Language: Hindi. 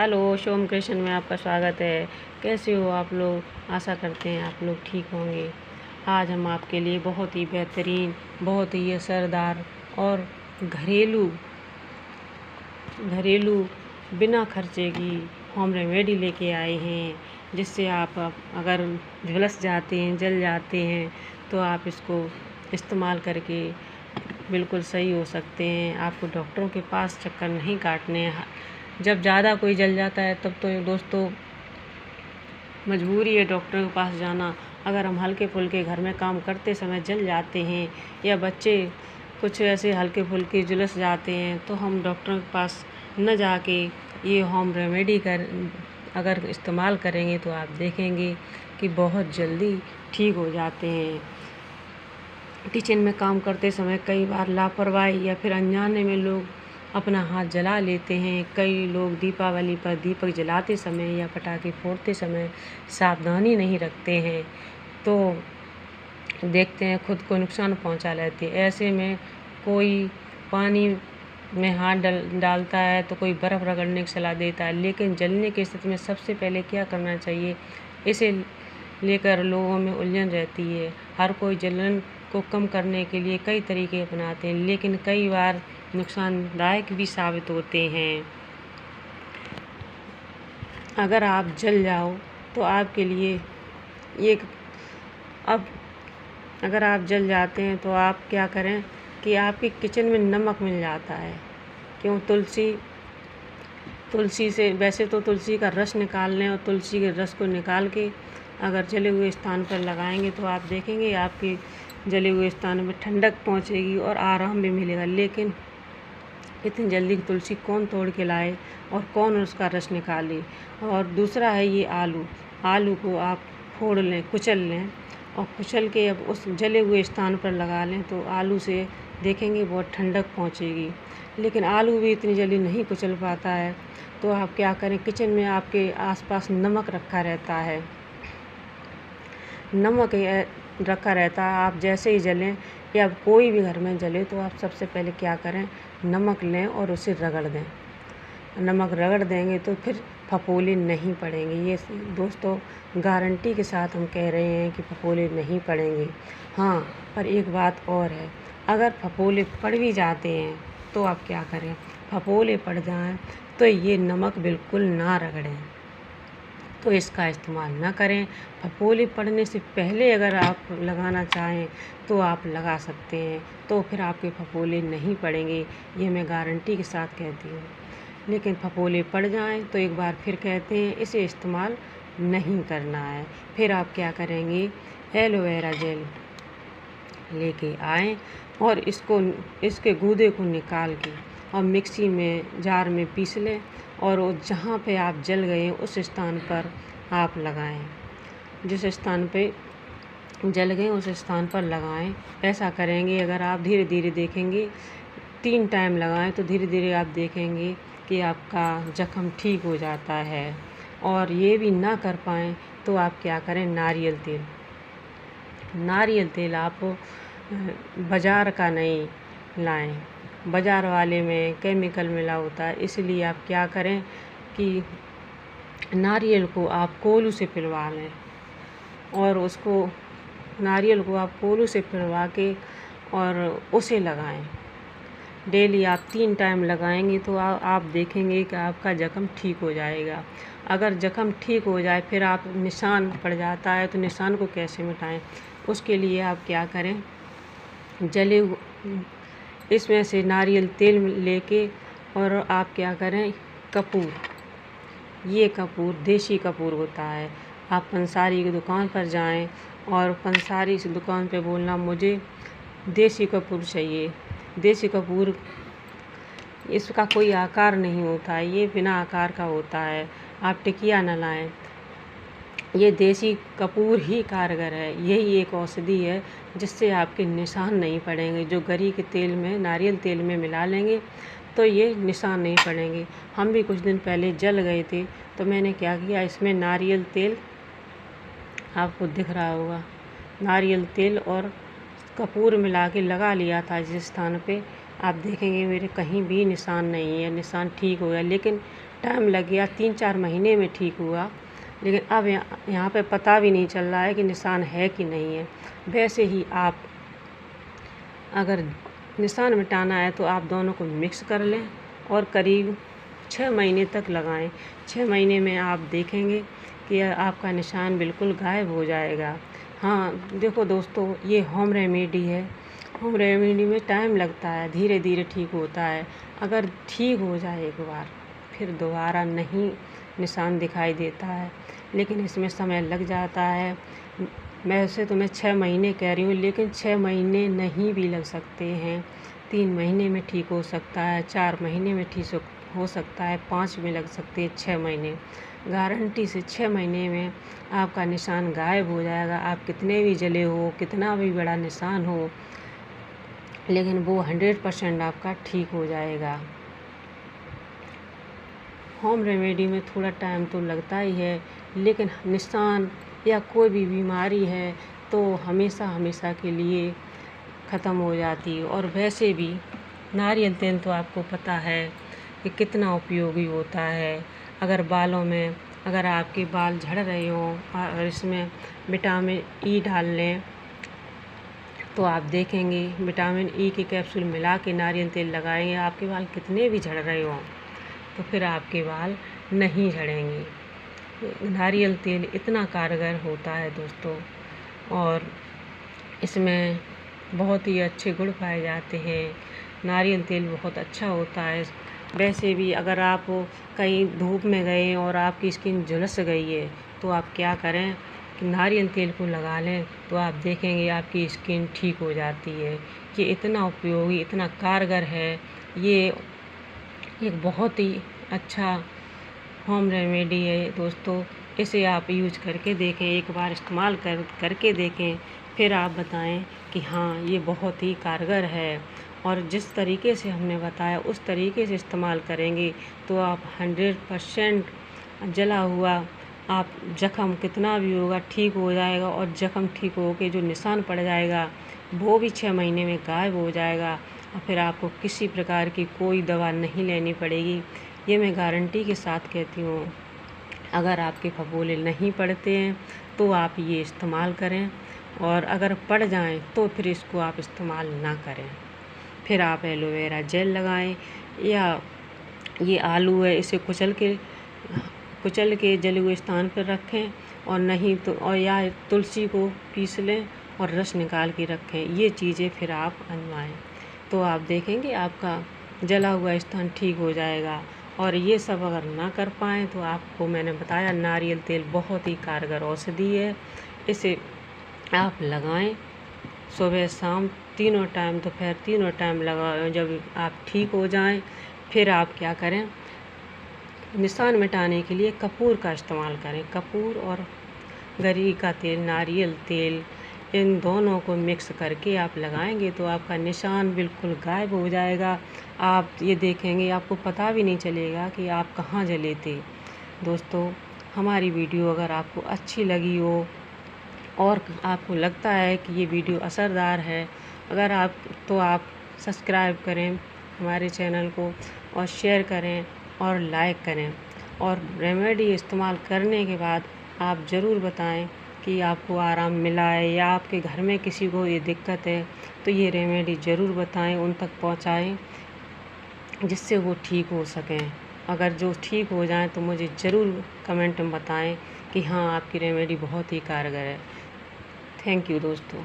हेलो, सोम क्रिएशन में आपका स्वागत है। कैसे हो आप लोग? आशा करते हैं आप लोग ठीक होंगे। आज हम आपके लिए बहुत ही बेहतरीन, बहुत ही असरदार और घरेलू घरेलू बिना खर्चे की होम रेमेडी लेके आए हैं, जिससे आप अगर झुलस जाते हैं, जल जाते हैं, तो आप इसको इस्तेमाल करके बिल्कुल सही हो सकते हैं। आपको डॉक्टरों के पास चक्कर नहीं काटने हैं। जब ज़्यादा कोई जल जाता है तब तो दोस्तों मजबूरी है डॉक्टर के पास जाना। अगर हम हल्के फुल्के घर में काम करते समय जल जाते हैं या बच्चे कुछ ऐसे हल्के फुल्के झुलस जाते हैं, तो हम डॉक्टर के पास न जाके ये होम रेमेडी अगर इस्तेमाल करेंगे तो आप देखेंगे कि बहुत जल्दी ठीक हो जाते हैं। किचन में काम करते समय कई बार लापरवाही या फिर अनजाने में लोग अपना हाथ जला लेते हैं। कई लोग दीपावली पर दीपक जलाते समय या पटाखे फोड़ते समय सावधानी नहीं रखते हैं, तो देखते हैं खुद को नुकसान पहुंचा लेते हैं। ऐसे में कोई पानी में हाथ डालता है तो कोई बर्फ़ रगड़ने की सलाह देता है, लेकिन जलने की स्थिति में सबसे पहले क्या करना चाहिए, इसे लेकर लोगों में उलझन रहती है। हर कोई जलन को कम करने के लिए कई तरीके अपनाते हैं, लेकिन कई बार नुकसानदायक भी साबित होते हैं। अगर आप जल जाओ तो आपके लिए एक अब अगर आप जल जाते हैं तो आप क्या करें कि आपके किचन में नमक मिल जाता है। क्यों? तुलसी से वैसे तो तुलसी का रस निकाल लें और तुलसी के रस को निकाल के अगर जले हुए स्थान पर लगाएंगे तो आप देखेंगे आपके जले हुए स्थान में ठंडक पहुंचेगी और आराम भी मिलेगा। लेकिन इतनी जल्दी तुलसी कौन तोड़ के लाए और कौन उसका रस निकाले। और दूसरा है ये आलू को आप फोड़ लें, कुचल लें और कुचल के अब उस जले हुए स्थान पर लगा लें तो आलू से देखेंगे बहुत ठंडक पहुंचेगी। लेकिन आलू भी इतनी जल्दी नहीं कुचल पाता है, तो आप क्या करें, किचन में आपके आसपास नमक रखा रहता है, नमक रखा रहता है। आप जैसे ही जलें या कोई भी घर में जले तो आप सबसे पहले क्या करें, नमक लें और उसे रगड़ दें। नमक रगड़ देंगे तो फिर फफोले नहीं पड़ेंगे। ये दोस्तों गारंटी के साथ हम कह रहे हैं कि फफोले नहीं पड़ेंगे। हाँ, पर एक बात और है, अगर फफोले पड़ भी जाते हैं तो आप क्या करें, फफोले पड़ जाएं तो ये नमक बिल्कुल ना रगड़ें, तो इसका इस्तेमाल ना करें। फफोले पड़ने से पहले अगर आप लगाना चाहें तो आप लगा सकते हैं, तो फिर आपके फफोले नहीं पड़ेंगे, ये मैं गारंटी के साथ कहती हूँ। लेकिन फफोले पड़ जाएं तो एक बार फिर कहते हैं इसे इस्तेमाल नहीं करना है। फिर आप क्या करेंगे, एलोवेरा जेल लेके आएँ और इसके गूदे को निकाल के और मिक्सी में जार में पीस लें और जहाँ पे आप जल गए उस स्थान पर आप लगाएं। जिस स्थान पे जल गए उस स्थान पर लगाएं। ऐसा करेंगे अगर आप धीरे धीरे देखेंगे, 3 टाइम लगाएं तो धीरे धीरे आप देखेंगे कि आपका जख्म ठीक हो जाता है। और ये भी ना कर पाएँ तो आप क्या करें, नारियल तेल आप बाज़ार का नहीं लाएं। बाज़ार वाले में केमिकल मिला होता है, इसलिए आप क्या करें कि नारियल को आप कोलू से पिलवा लें और नारियल को आप कोलू से पिलवा के और उसे लगाएं। डेली आप 3 टाइम लगाएंगे तो आप देखेंगे कि आपका जख्म ठीक हो जाएगा। अगर जख्म ठीक हो जाए फिर आप निशान पड़ जाता है तो निशान को कैसे मिटाएं, उसके लिए आप क्या करें, इसमें से नारियल तेल लेके और आप क्या करें, ये कपूर देसी कपूर होता है। आप पंसारी की दुकान पर जाएं और पंसारी से दुकान पे बोलना मुझे देसी कपूर चाहिए। देसी कपूर इसका कोई आकार नहीं होता है, ये बिना आकार का होता है। आप टिकिया न लाएं, ये देसी कपूर ही कारगर है। यही एक औषधि है जिससे आपके निशान नहीं पड़ेंगे। जो गरी के तेल में, नारियल तेल में मिला लेंगे तो ये निशान नहीं पड़ेंगे। हम भी कुछ दिन पहले जल गए थे तो मैंने क्या किया, इसमें नारियल तेल आपको दिख रहा होगा, नारियल तेल और कपूर मिला के लगा लिया था जिस स्थान पे। आप देखेंगे मेरे कहीं भी निशान नहीं है, निशान ठीक हो गया। लेकिन टाइम लग गया, 3-4 महीने में ठीक हुआ। लेकिन अब यहाँ पे पता भी नहीं चल रहा है कि निशान है कि नहीं है। वैसे ही आप अगर निशान मिटाना है तो आप दोनों को मिक्स कर लें और करीब 6 महीने तक लगाएं। 6 महीने में आप देखेंगे कि आपका निशान बिल्कुल गायब हो जाएगा। हाँ देखो दोस्तों, ये होम रेमेडी है। होम रेमेडी में टाइम लगता है, धीरे धीरे ठीक होता है। अगर ठीक हो जाए एक बार, फिर दोबारा नहीं निशान दिखाई देता है, लेकिन इसमें समय लग जाता है। वैसे तो मैं 6 महीने कह रही हूँ, लेकिन 6 महीने नहीं भी लग सकते हैं। 3 महीने में ठीक हो सकता है, 4 महीने में ठीक हो सकता है, 5 में लग सकते हैं, 6 महीने गारंटी से 6 महीने में आपका निशान गायब हो जाएगा। आप कितने भी जले हो, कितना भी बड़ा निशान हो, लेकिन वो 100% आपका ठीक हो जाएगा। होम रेमेडी में थोड़ा टाइम तो लगता ही है, लेकिन निशान या कोई भी बीमारी है तो हमेशा के लिए ख़त्म हो जाती है। और वैसे भी नारियल तेल तो आपको पता है कि कितना उपयोगी होता है। अगर आपके बाल झड़ रहे हों और इसमें विटामिन ई डाल लें तो आप देखेंगे विटामिन ई के कैप्सूल मिला के नारियल तेल लगाएंगे, आपके बाल कितने भी झड़ रहे हों तो फिर आपके बाल नहीं झड़ेंगे। नारियल तेल इतना कारगर होता है दोस्तों, और इसमें बहुत ही अच्छे गुण पाए जाते हैं। नारियल तेल बहुत अच्छा होता है। वैसे भी अगर आप कहीं धूप में गए और आपकी स्किन झुलस गई है तो आप क्या करें कि नारियल तेल को लगा लें, तो आप देखेंगे आपकी स्किन ठीक हो जाती है। ये इतना उपयोगी, इतना कारगर है। ये एक बहुत ही अच्छा होम रेमेडी है दोस्तों। इसे आप यूज करके देखें, एक बार इस्तेमाल करके देखें, फिर आप बताएं कि हाँ ये बहुत ही कारगर है। और जिस तरीके से हमने बताया उस तरीके से इस्तेमाल करेंगे तो आप 100% जला हुआ आप ज़ख़म कितना भी होगा ठीक हो जाएगा। और ज़ख़म ठीक हो के जो निशान पड़ जाएगा वो भी 6 महीने में गायब हो जाएगा। और फिर आपको किसी प्रकार की कोई दवा नहीं लेनी पड़ेगी। ये मैं गारंटी के साथ कहती हूँ। अगर आपके फफोले नहीं पड़ते हैं तो आप ये इस्तेमाल करें, और अगर पड़ जाएं तो फिर इसको आप इस्तेमाल ना करें। फिर आप एलोवेरा जेल लगाएं, या ये आलू है इसे कुचल के जले हुए स्थान पर रखें, और नहीं तो या तुलसी को पीस लें और रस निकाल के रखें। ये चीज़ें फिर आप आजमाएं तो आप देखेंगे आपका जला हुआ स्थान ठीक हो जाएगा। और ये सब अगर ना कर पाएँ तो आपको मैंने बताया नारियल तेल बहुत ही कारगर औषधि है। इसे आप लगाएं सुबह शाम तीनों टाइम, दोपहर तीनों टाइम लगाएं। जब आप ठीक हो जाएं फिर आप क्या करें, निशान मिटाने के लिए कपूर का इस्तेमाल करें। कपूर और गरी का तेल, नारियल तेल, इन दोनों को मिक्स करके आप लगाएंगे तो आपका निशान बिल्कुल गायब हो जाएगा। आप ये देखेंगे आपको पता भी नहीं चलेगा कि आप कहाँ जले थे। दोस्तों, हमारी वीडियो अगर आपको अच्छी लगी हो और आपको लगता है कि ये वीडियो असरदार है, तो आप सब्सक्राइब करें हमारे चैनल को, और शेयर करें और लाइक करें। और रेमेडी इस्तेमाल करने के बाद आप ज़रूर बताएं कि आपको आराम मिला है, या आपके घर में किसी को ये दिक्कत है तो ये रेमेडी ज़रूर बताएं, उन तक पहुंचाएं, जिससे वो ठीक हो सकें। अगर जो ठीक हो जाएं तो मुझे ज़रूर कमेंट में बताएं कि हाँ आपकी रेमेडी बहुत ही कारगर है। थैंक यू दोस्तों।